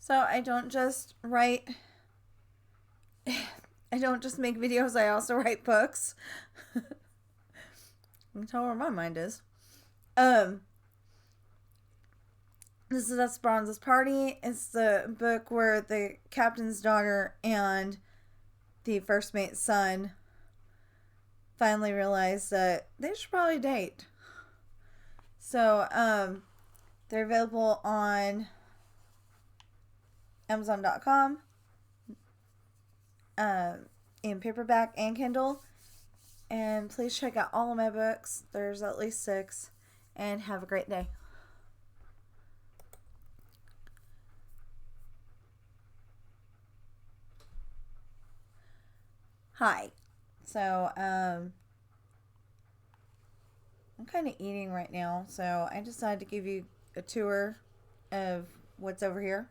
So I don't just write, I don't just make videos, I also write books. You can tell where my mind is. Um, this is Esperanza's Party. It's the book where the captain's daughter and the first mate's son finally realize that they should probably date. So, they're available on Amazon.com, in paperback and Kindle. And please check out all of my books. There's at least 6. And have a great day. Hi. So, I'm kind of eating right now, so I decided to give you a tour of what's over here.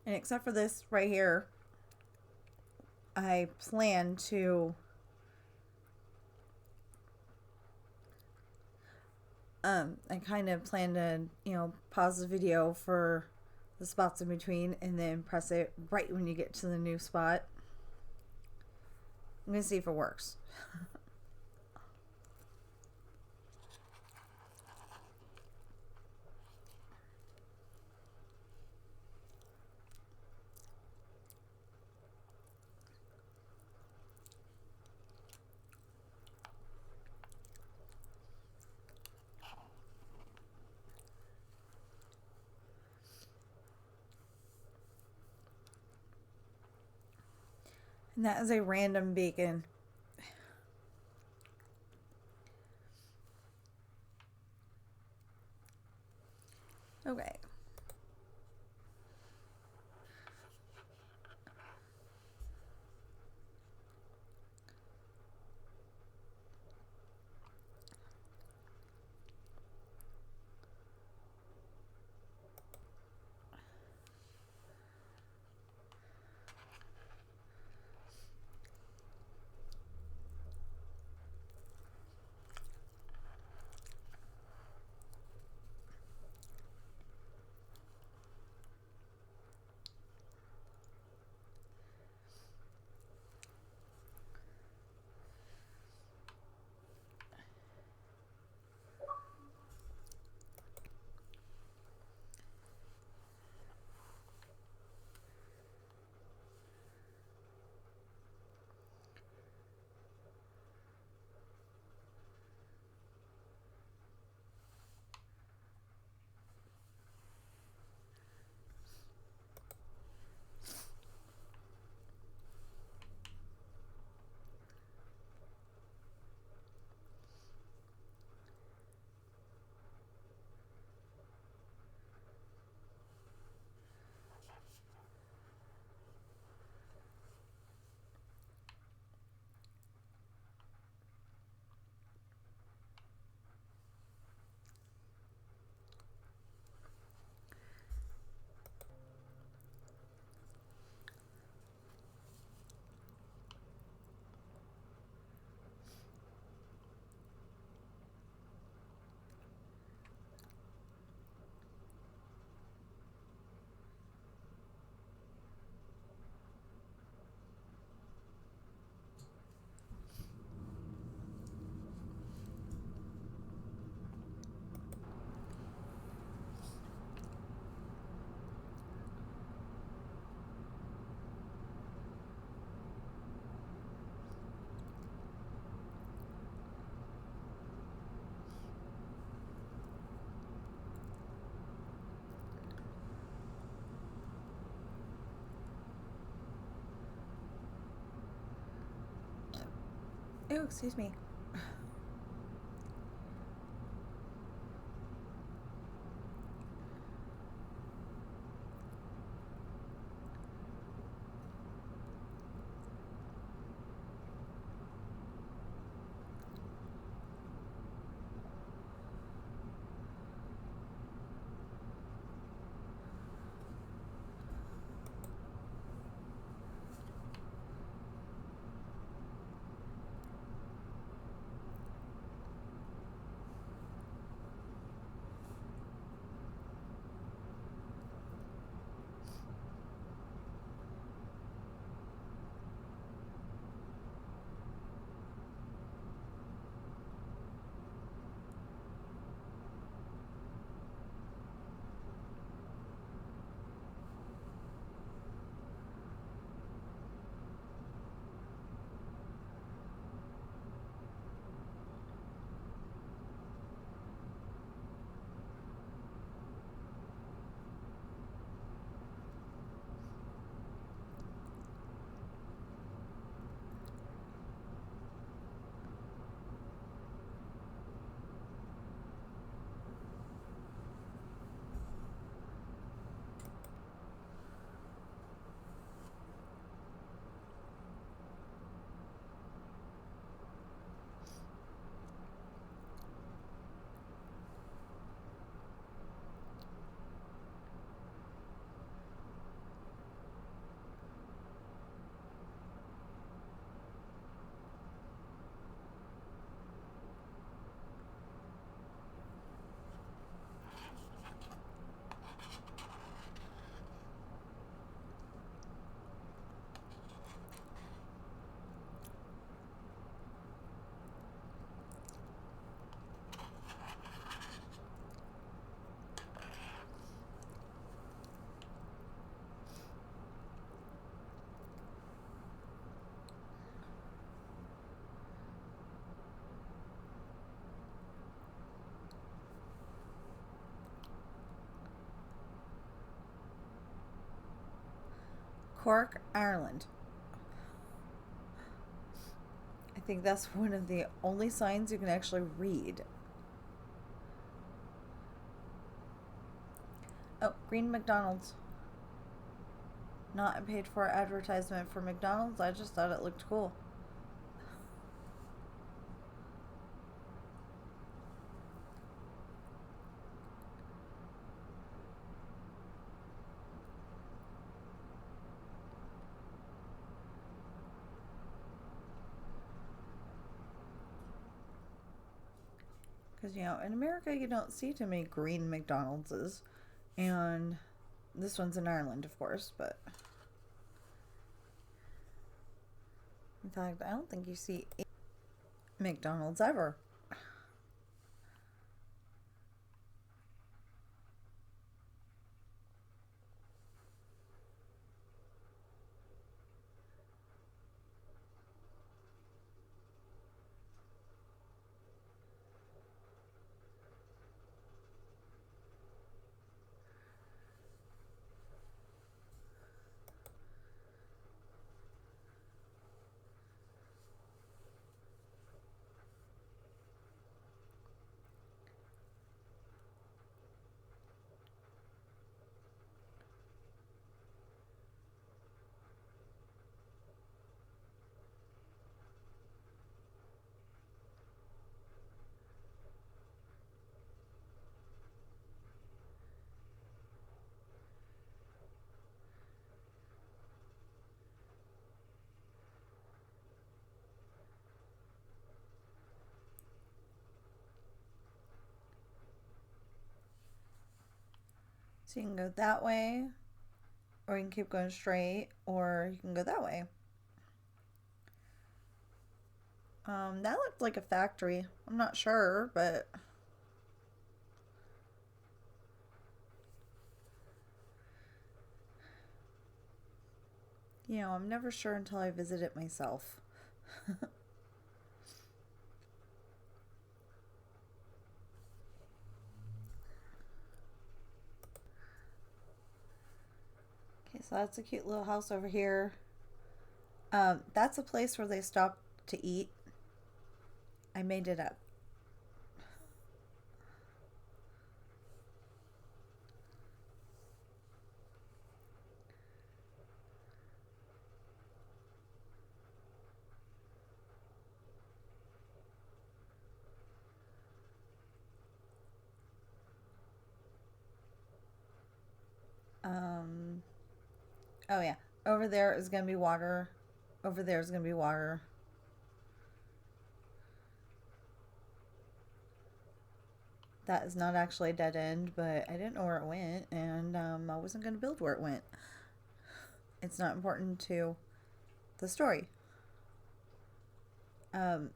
And except for this right here, I plan to I kind of plan to, pause the video for the spots in between and then press it right when you get to the new spot. I'm going to see if it works. And that is a random beacon. Okay. Oh, excuse me. Cork, Ireland. I think that's one of the only signs you can actually read. Oh, Green McDonald's. Not a paid for advertisement for McDonald's. I just thought it looked cool. Because, in America you don't see too many green McDonald's. And this one's in Ireland, of course, but in fact, I don't think you see McDonald's ever. So you can go that way, or you can keep going straight, or you can go that way. That looked like a factory. I'm not sure, but I'm never sure until I visit it myself. Okay, so that's a cute little house over here. That's a place where they stop to eat. I made it up. Um, oh yeah, over there is gonna be water. Over there is gonna be water. That is not actually a dead end, but I didn't know where it went, and I wasn't gonna build where it went. It's not important to the story. Um,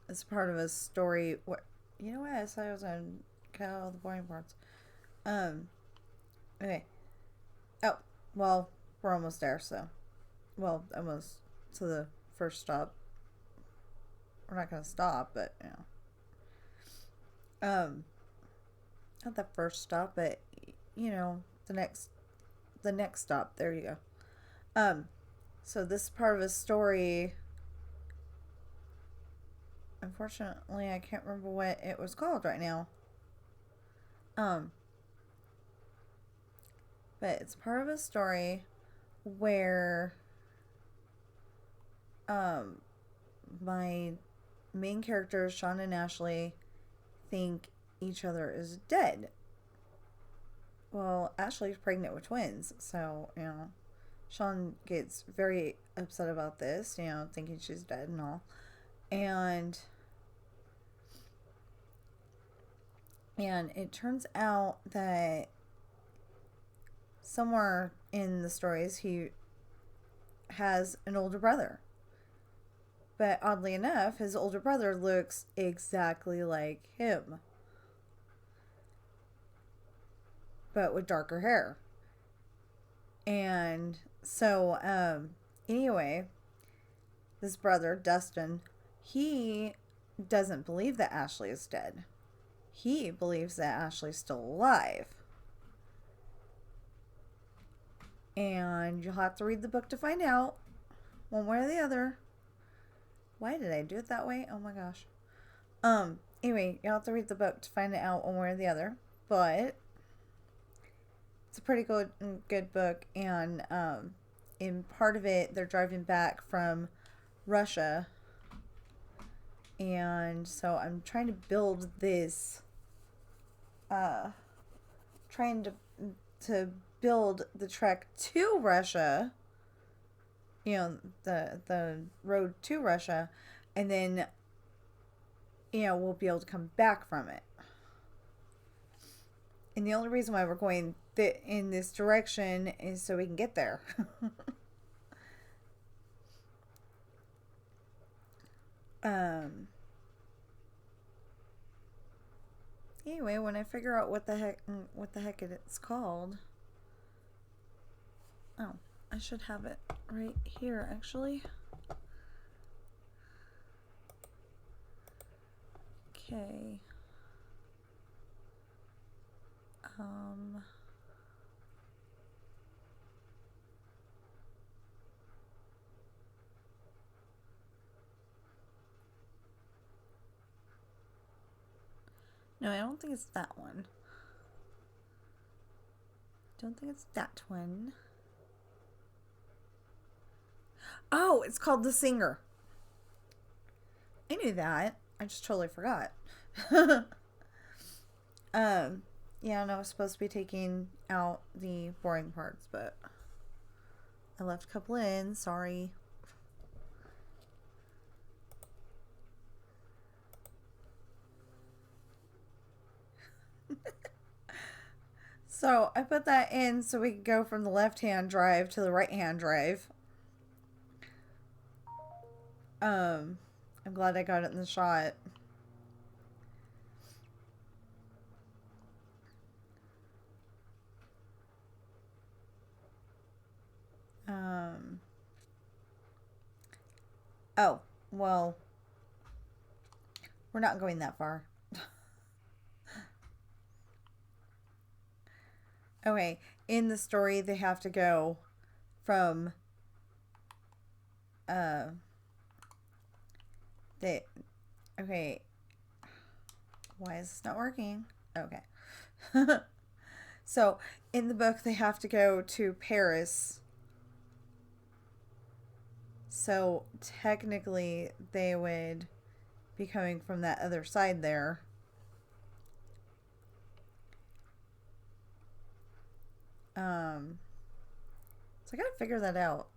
it's part of a story. What you know? What I said I was gonna cut out all the boring parts. Um, okay. Oh, well, we're almost there. So, well, almost to the first stop. We're not gonna stop, but not the first stop, but you know, the next, the next stop. There you go. Um, so this part of a story. Unfortunately, I can't remember what it was called right now. Um, but it's part of a story where um my main characters, Sean and Ashley, think each other is dead. Well, Ashley's pregnant with twins, so Sean gets very upset about this, thinking she's dead and all. And it turns out that somewhere in the stories he has an older brother. But oddly enough, his older brother looks exactly like him, but with darker hair. And so, anyway, this brother, Dustin, he doesn't believe that Ashley is dead. He believes that Ashley's still alive. And you'll have to read the book to find out, one way or the other. Why did I do it that way? Oh my gosh. Anyway, you'll have to read the book to find out one way or the other. But it's a pretty good book, and in part of it, they're driving back from Russia, and so I'm trying to build this, trying to build the trek to Russia, the road to Russia, and then we'll be able to come back from it. And the only reason why we're going in this direction is so we can get there. Anyway, when I figure out what the heck it's called. Oh, I should have it right here actually. Okay. No, I don't think it's that one. Don't think it's that one. Oh, it's called The Singer. I knew that. I just totally forgot. Yeah, no, I was supposed to be taking out the boring parts, but I left a couple in. Sorry. So I put that in so we could go from the left-hand drive to the right-hand drive. I'm glad I got it in the shot. Oh, well, we're not going that far. Okay, in the story, they have to go from, okay, why is this not working? Okay. So, in the book, they have to go to Paris. So, technically, they would be coming from that other side there. So I gotta figure that out.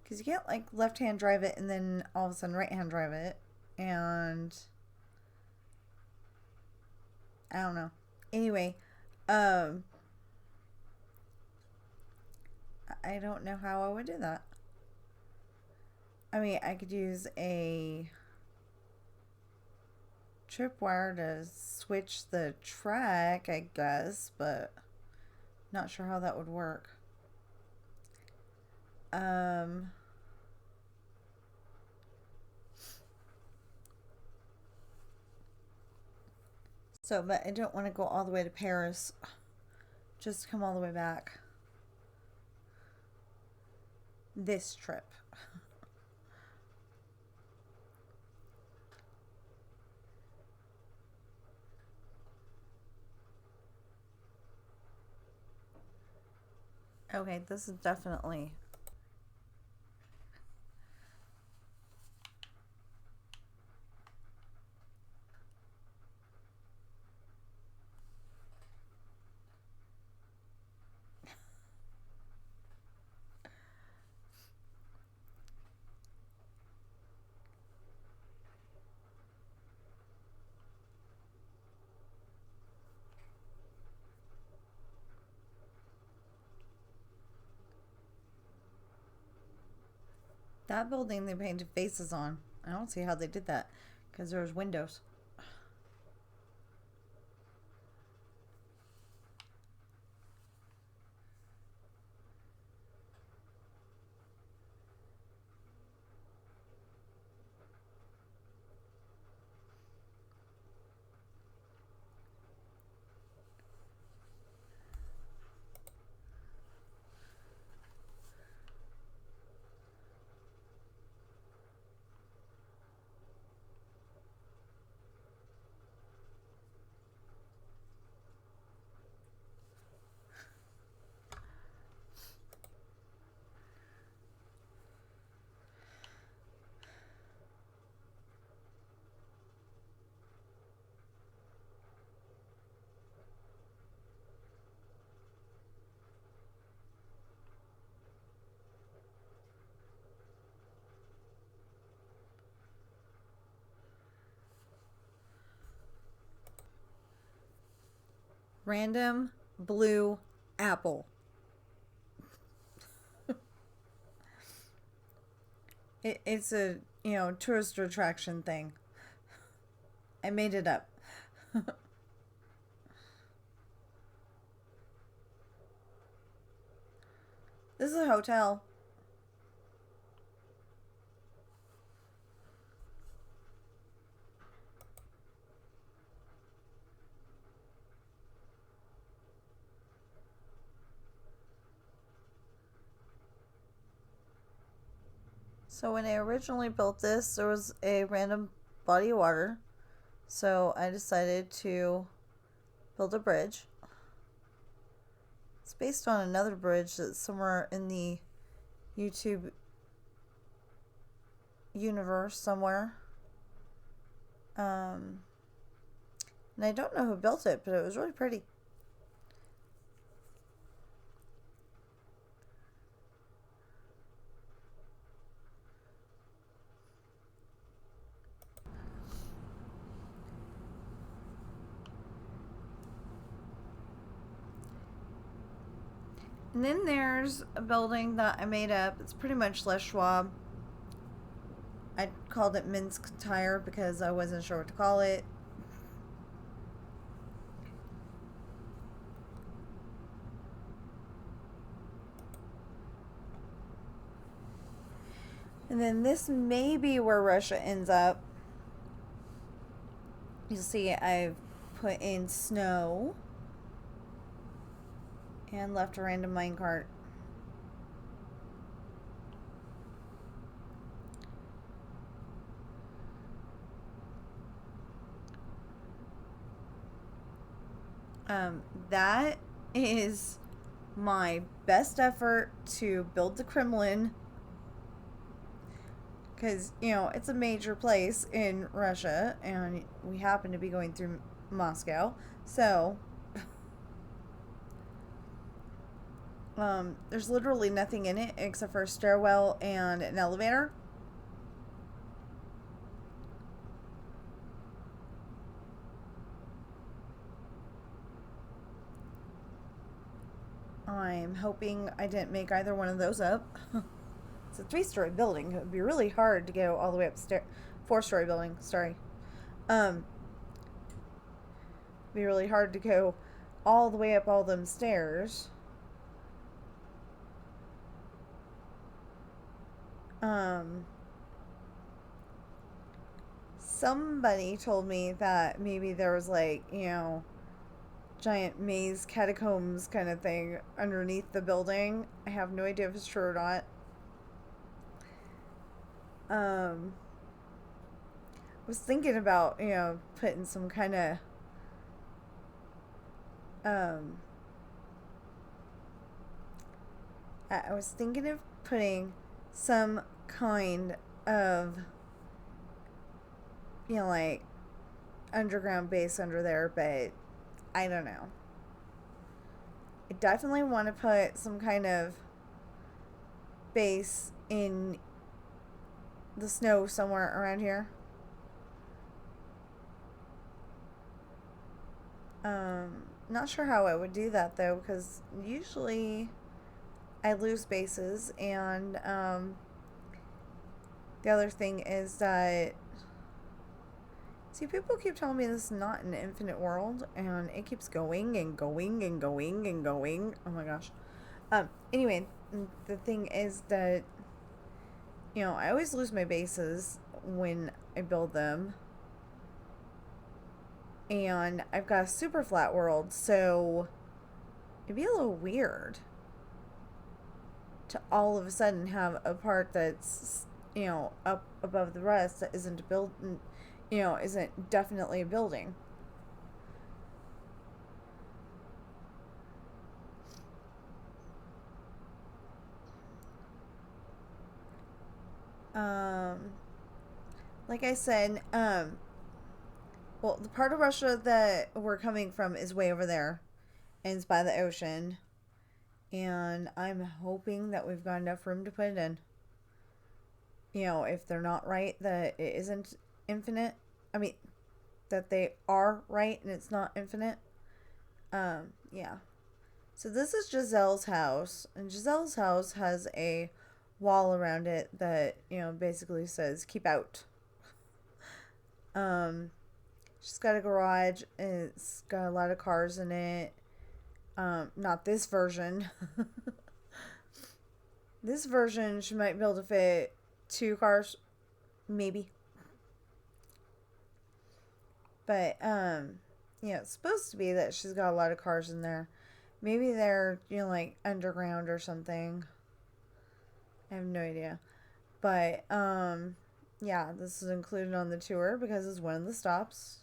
Because you can't, like, left-hand drive it and then all of a sudden right-hand drive it. And I don't know. Anyway, I don't know how I would do that. I mean, I could use a tripwire to switch the track, I guess, but not sure how that would work. So, but I don't want to go all the way to Paris. Just come all the way back. This trip. Okay, this is definitely... That building they painted faces on. I don't see how they did that. Because there's windows. Random blue apple. It's a, tourist attraction thing. I made it up. This is a hotel. So when I originally built this, there was a random body of water. So I decided to build a bridge. It's based on another bridge that's somewhere in the YouTube universe somewhere. And I don't know who built it, but it was really pretty. And then there's a building that I made up. It's pretty much Les Schwab. I called it Minsk Tire because I wasn't sure what to call it. And then this may be where Russia ends up. You'll see I've put in snow and left a random minecart. That is my best effort to build the Kremlin, because it's a major place in Russia and we happen to be going through Moscow, so there's literally nothing in it except for a stairwell and an elevator. I'm hoping I didn't make either one of those up. It's a 3-story building. It would be really hard to go all the way upstairs. 4-story building, sorry. It'd be really hard to go all the way up all them stairs. Somebody told me that maybe there was giant maze catacombs kind of thing underneath the building. I have no idea if it's true or not. I was thinking about, putting some kind of I was thinking of putting some kind of underground base under there, but I don't know. I definitely want to put some kind of base in the snow somewhere around here. Not sure how I would do that though, because usually I lose bases, and the other thing is that, see, people keep telling me this is not an infinite world, and it keeps going and going and going and going. Oh my gosh. Anyway, the thing is that, I always lose my bases when I build them. And I've got a super flat world, so it'd be a little weird to all of a sudden have a part that's, up above the rest that isn't a build, isn't definitely a building. Like I said, well, the part of Russia that we're coming from is way over there, and it's by the ocean. And I'm hoping that we've got enough room to put it in. If they're not right, that it isn't infinite. I mean, that they are right and it's not infinite. Yeah. So this is Giselle's house, and Giselle's house has a wall around it that, basically says keep out. Um, she's got a garage, and it's got a lot of cars in it. Not this version. This version, she might be able to fit 2 cars, maybe. But, it's supposed to be that she's got a lot of cars in there. Maybe they're, like underground or something. I have no idea. But, yeah, this is included on the tour because it's one of the stops.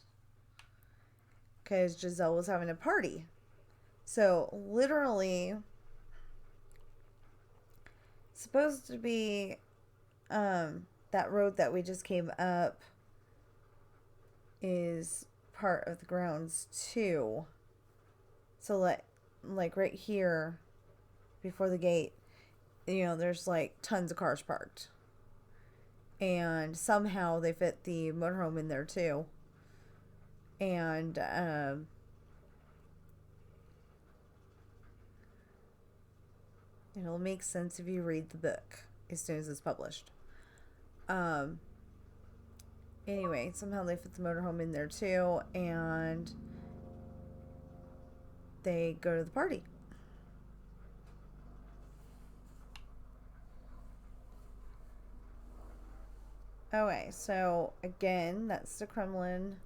Because Giselle was having a party. So, literally, supposed to be, that road that we just came up is part of the grounds too. So like right here before the gate, there's like tons of cars parked. And somehow they fit the motorhome in there too. And it'll make sense if you read the book as soon as it's published. Anyway, somehow they fit the motorhome in there too, and they go to the party. Okay, so again, that's the Kremlin.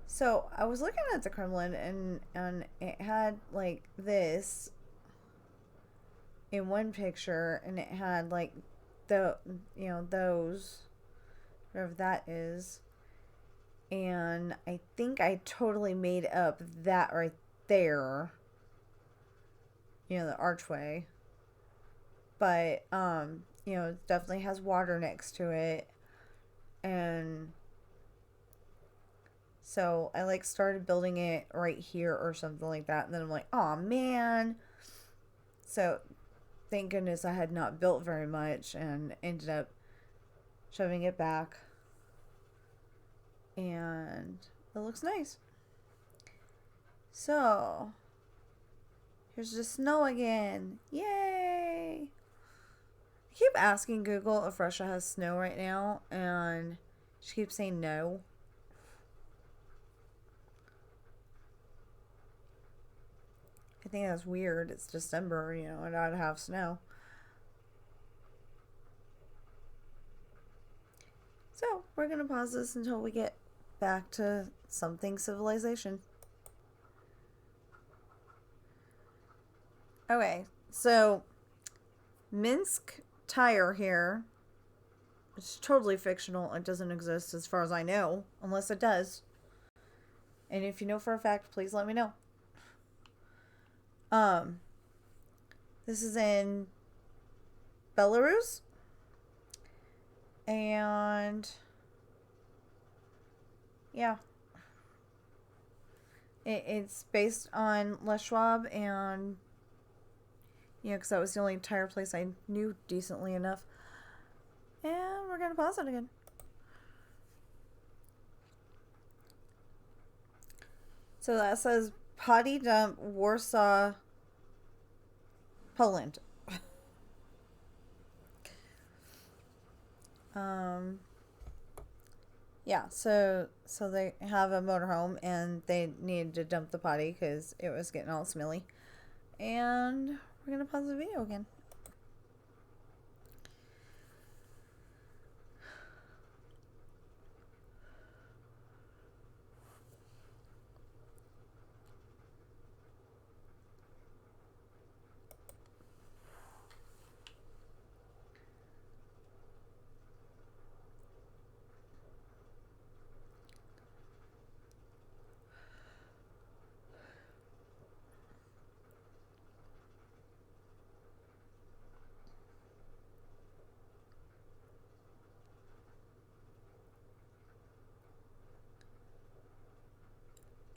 So I was looking at the Kremlin, and it had like this in one picture, and it had like those, whatever that is. And I think I totally made up that right there. The archway. But, it definitely has water next to it. And so I like started building it right here or something like that. And then I'm like, oh man. So thank goodness I had not built very much and ended up shoving it back. And it looks nice. So here's the snow again. Yay! I keep asking Google if Russia has snow right now, and she keeps saying no. I think that's weird. It's December, and I'd have snow. So we're going to pause this until we get back to something civilization. Okay, so Minsk Tire here. It's totally fictional. It doesn't exist as far as I know, unless it does. And if you know for a fact, please let me know. This is in Belarus. And yeah. It's based on Les Schwab, and because that was the only tire place I knew decently enough. And we're going to pause it again. So that says Potty Dump, Warsaw, Poland. Yeah, so they have a motorhome, and they needed to dump the potty because it was getting all smelly. And we're going to pause the video again.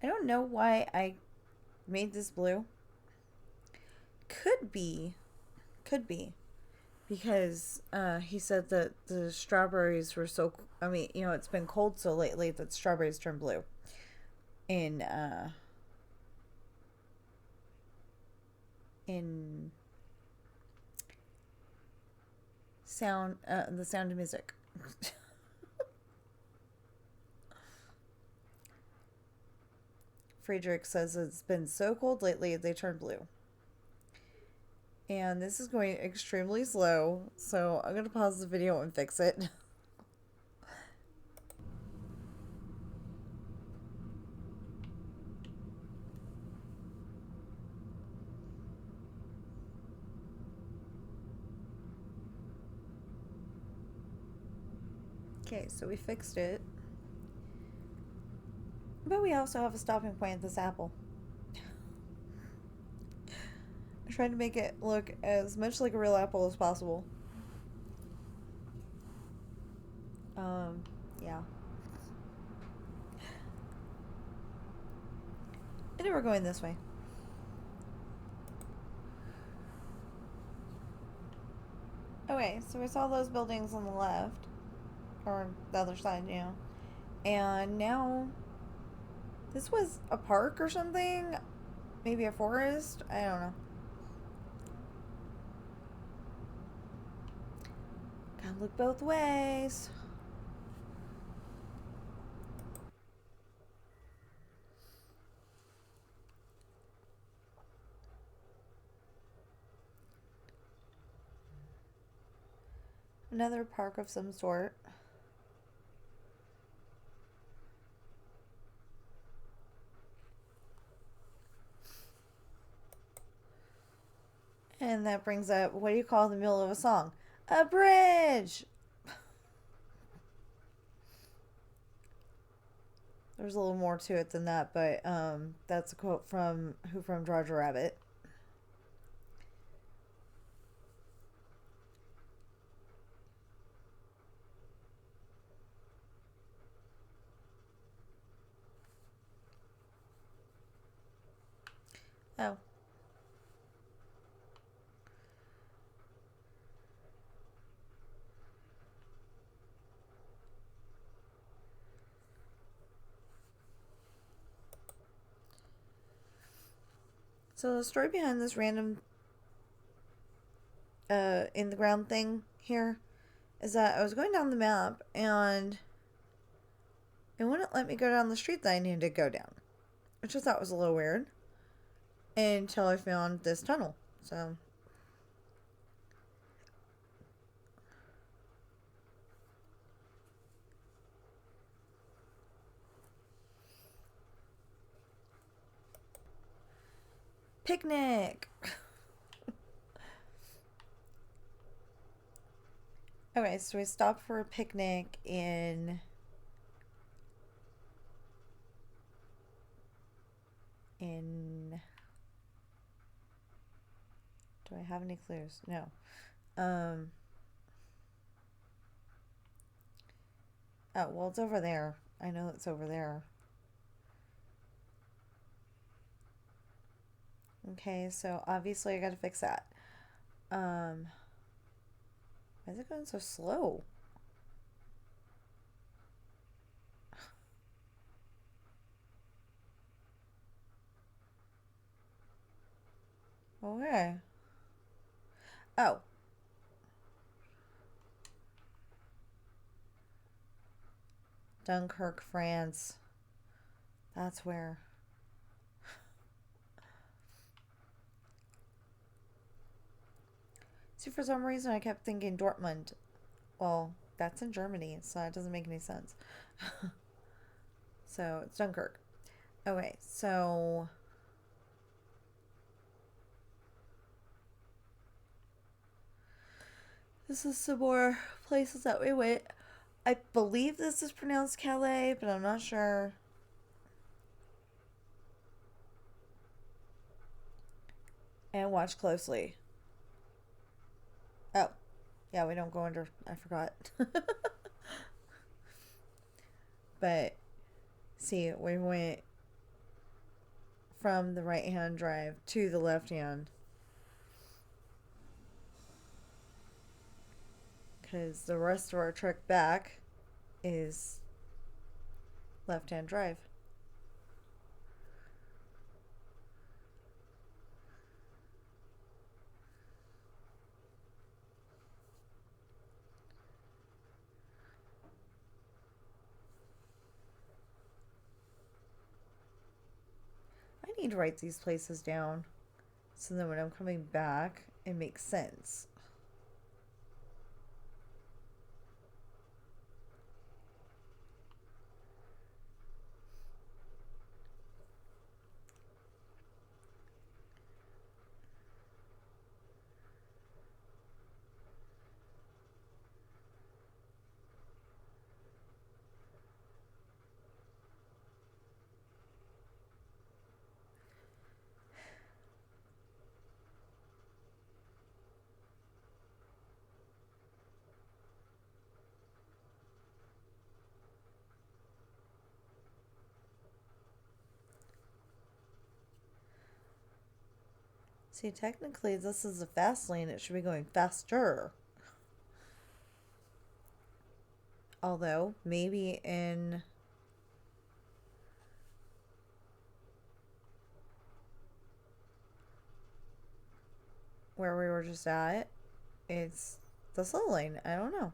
I don't know why I made this blue. Could be because he said that the strawberries were so, it's been cold so lately that strawberries turn blue in in sound, The Sound of Music. Friedrich says it's been so cold lately they turned blue. And this is going extremely slow, so I'm going to pause the video and fix it. Okay, so we fixed it. But we also have a stopping point at this apple. I tried to make it look as much like a real apple as possible. Yeah. And we're going this way. Okay, so we saw those buildings on the left. Or the other side, you know. And now, this was a park or something? Maybe a forest? I don't know. Gotta look both ways. Another park of some sort. And that brings up, what do you call the middle of a song? A bridge! There's a little more to it than that, but that's a quote from Who Framed Roger Rabbit. Oh. So the story behind this random in the ground thing here is that I was going down the map and it wouldn't let me go down the street that I needed to go down, which I thought was a little weird until I found this tunnel. So picnic. Okay, so we stopped for a picnic in do I have any clues? No. Oh, well, it's over there. I know it's over there. Okay, so obviously I gotta fix that. Why is it going so slow? Okay. Oh. Dunkirk, France. That's where. See, for some reason I kept thinking Dortmund. Well, that's in Germany, so that doesn't make any sense. So, it's Dunkirk. Okay, so this is some more places that we went. I believe this is pronounced Calais, but I'm not sure. And watch closely. Oh, yeah, we don't go under. I forgot. But see, we went from the right hand drive to the left hand. Because the rest of our trek back is left hand drive. need to write these places down so that when I'm coming back, it makes sense. See, technically, this is a fast lane. It should be going faster. Although, maybe in where we were just at, it's the slow lane. I don't know.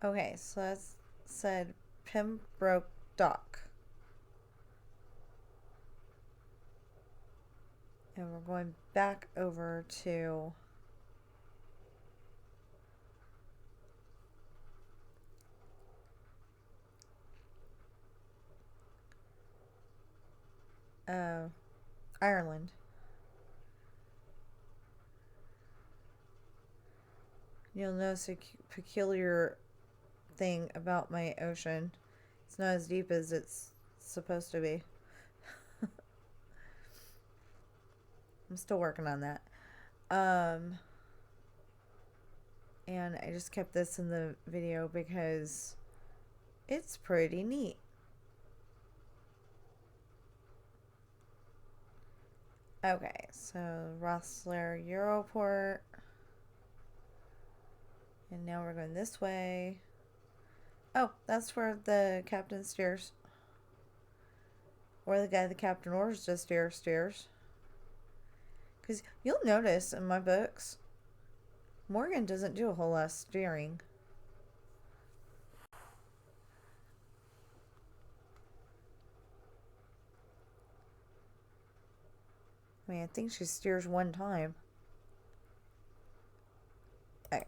Okay, so that's said Pembroke Dock. And we're going back over to Ireland. You'll notice a peculiar thing about my ocean. It's not as deep as it's supposed to be. I'm still working on that. And I just kept this in the video because it's pretty neat. Okay, so Rosslare Europort. And now we're going this way. Oh, that's where the captain steers. Or the guy the captain orders to steers. Because you'll notice in my books, Morgan doesn't do a whole lot of steering. I mean, I think she steers one time. Okay.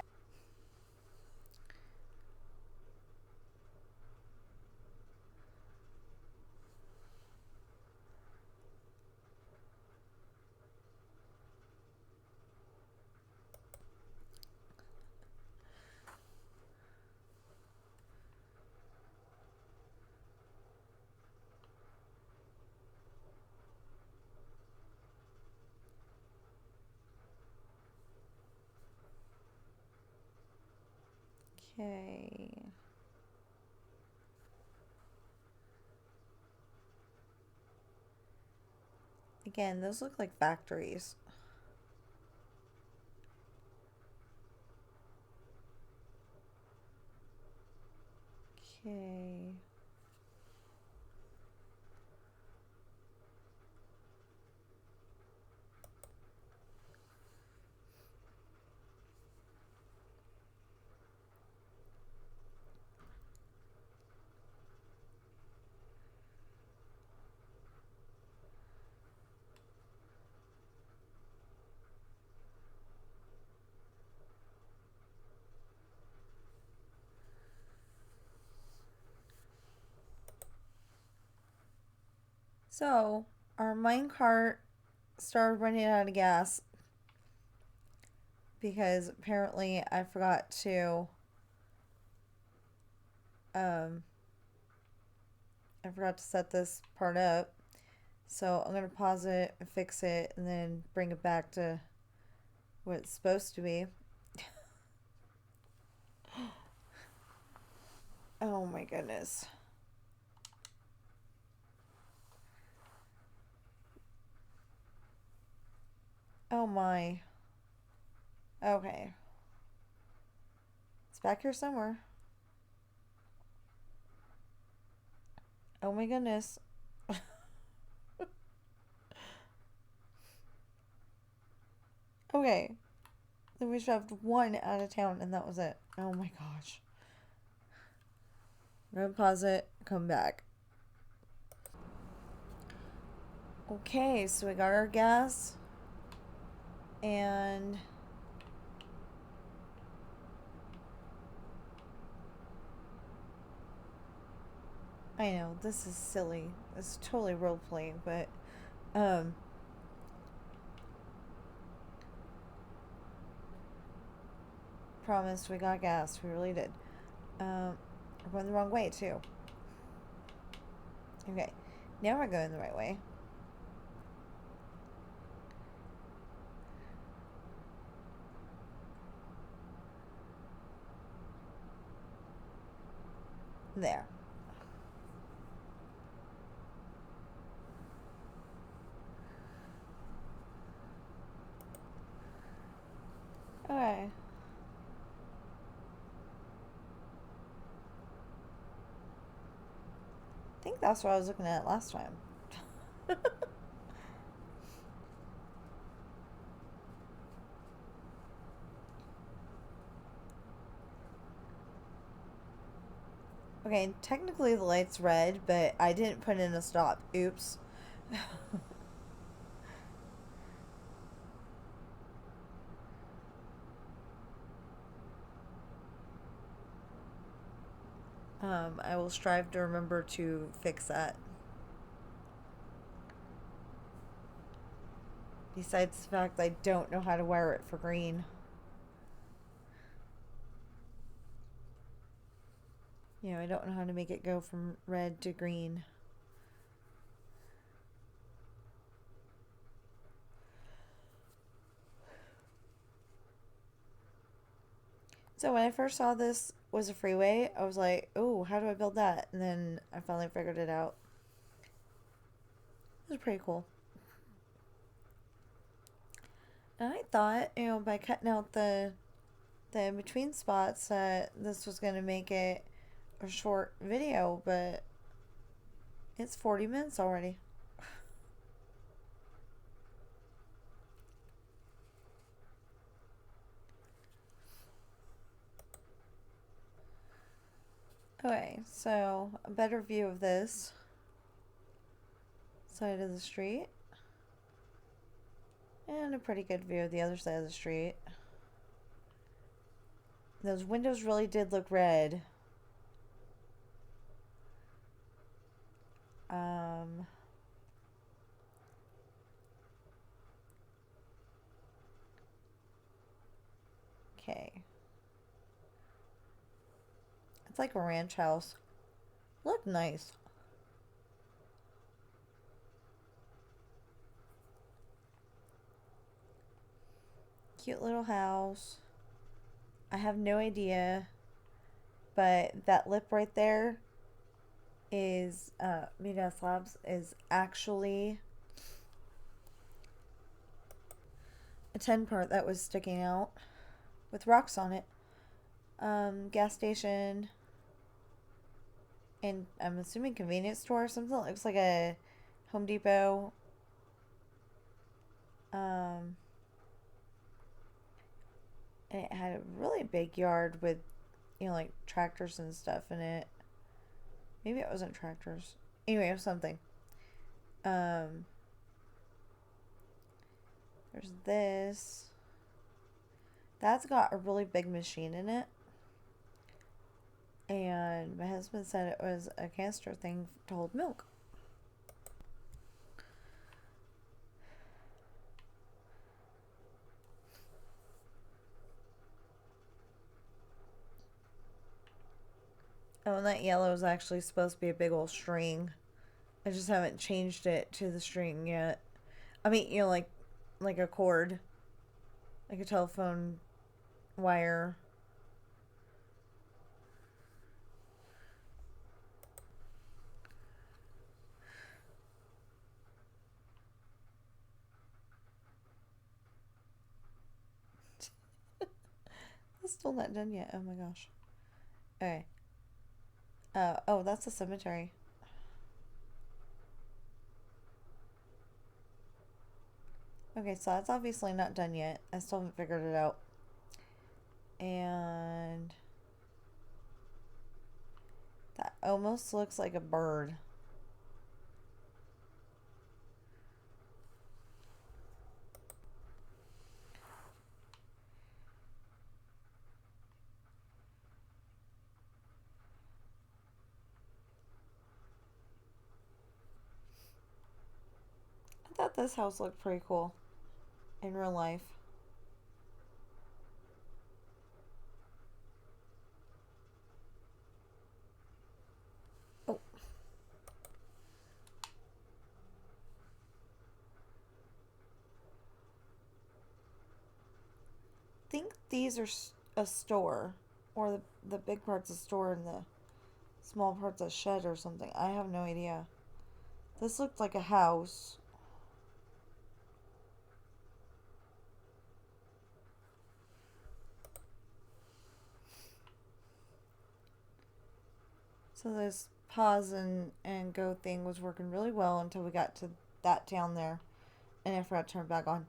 Okay. Again, those look like factories. Okay. So, our minecart started running out of gas because apparently I forgot to set this part up. So I'm gonna pause it and fix it and then bring it back to what it's supposed to be. Oh my goodness. Oh my. Okay. It's back here somewhere. Oh my goodness. Okay. Then we shoved one out of town and that was it. Oh my gosh. I'm gonna pause it, come back. Okay, so we got our gas. And I know, this is silly. It's totally role playing, but um promised we got gas. We really did. We're going the wrong way too. Okay. Now we're going the right way. There. Okay. I think that's what I was looking at last time. Okay, technically the light's red, but I didn't put in a stop. Oops. I will strive to remember to fix that. Besides the fact I don't know how to wire it for green. You know, I don't know how to make it go from red to green. So when I first saw this was a freeway, I was like, oh, how do I build that? And then I finally figured it out. It was pretty cool. And I thought, you know, by cutting out the in between spots that this was going to make it a short video, but it's 40 minutes already. Okay, so a better view of this side of the street. And a pretty good view of the other side of the street. Those windows really did look red. Okay. It's like a ranch house. Look nice. Cute little house. I have no idea, but that lip right there is Media Slabs is actually a 10 part that was sticking out with rocks on it. Gas station, and I'm assuming convenience store or something. It looks like a Home Depot. And it had a really big yard with, you know, like tractors and stuff in it. Maybe it wasn't tractors. Anyway, it was something. There's this. That's got a really big machine in it. And my husband said it was a canister thing to hold milk. Oh, and that yellow is actually supposed to be a big old string. I just haven't changed it to the string yet. I mean, you know, like a cord. Like a telephone wire. It's still not done yet. Oh my gosh. Okay. Oh, that's a cemetery. Okay, so that's obviously not done yet. I still haven't figured it out. And that almost looks like a bird. I thought this house looked pretty cool in real life. Oh, I think these are a store, or the big part's a store and the small part's a shed or something. I have no idea. This looked like a house. So this pause and go thing was working really well until we got to that down there. And I forgot to turn it back on.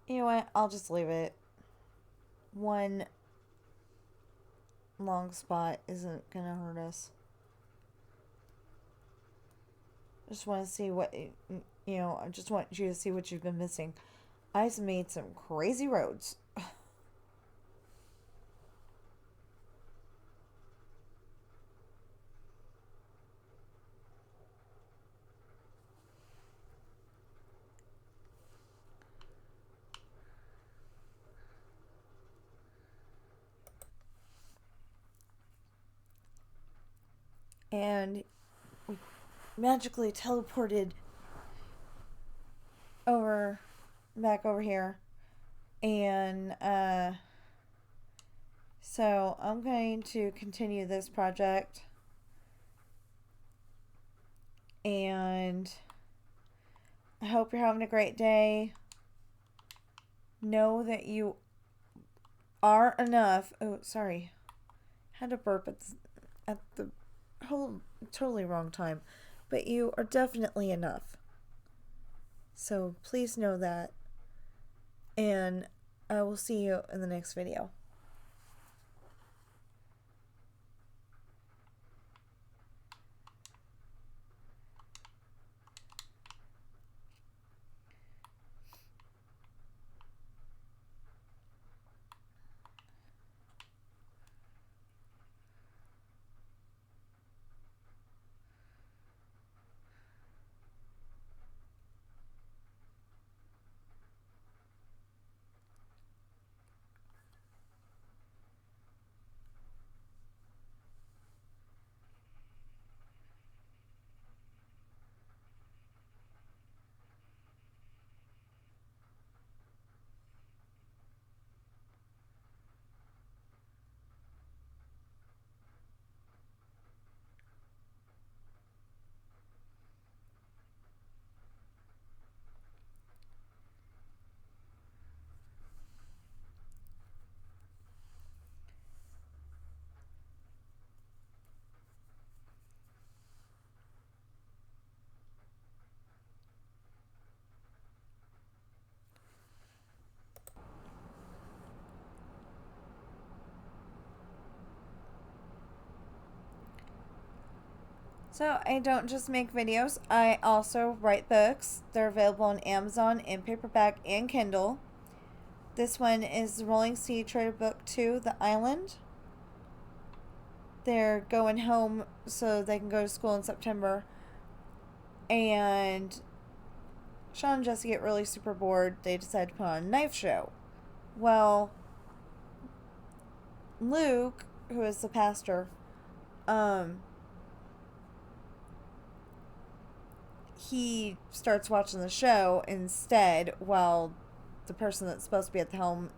You know what? I'll just leave it. One long spot isn't going to hurt us. I just want to see what, I just want you to see what you've been missing. I've made some crazy roads. And we magically teleported back over here. And, so I'm going to continue this project. And I hope you're having a great day. Know that you are enough. Oh, sorry. Had to burp at the whole totally wrong time. But you are definitely enough. So please know that. And I will see you in the next video. So I don't just make videos, I also write books. They're available on Amazon in paperback and Kindle. This one is the Rolling Sea Trader Book 2, The Island. They're going home so they can go to school in September. And Sean and Jesse get really super bored. They decide to put on a knife show. Well, Luke, who is the pastor, he starts watching the show instead while the person that's supposed to be at the helm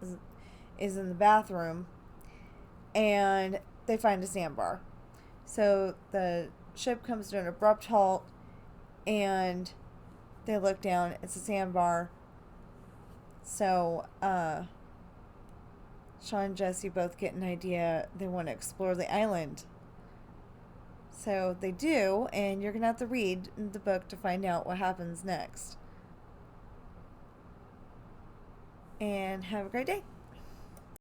is in the bathroom, and they find a sandbar. So the ship comes to an abrupt halt, and they look down. It's a sandbar. So Sean and Jesse both get an idea. They want to explore the island. So they do, and you're going to have to read the book to find out what happens next. And have a great day.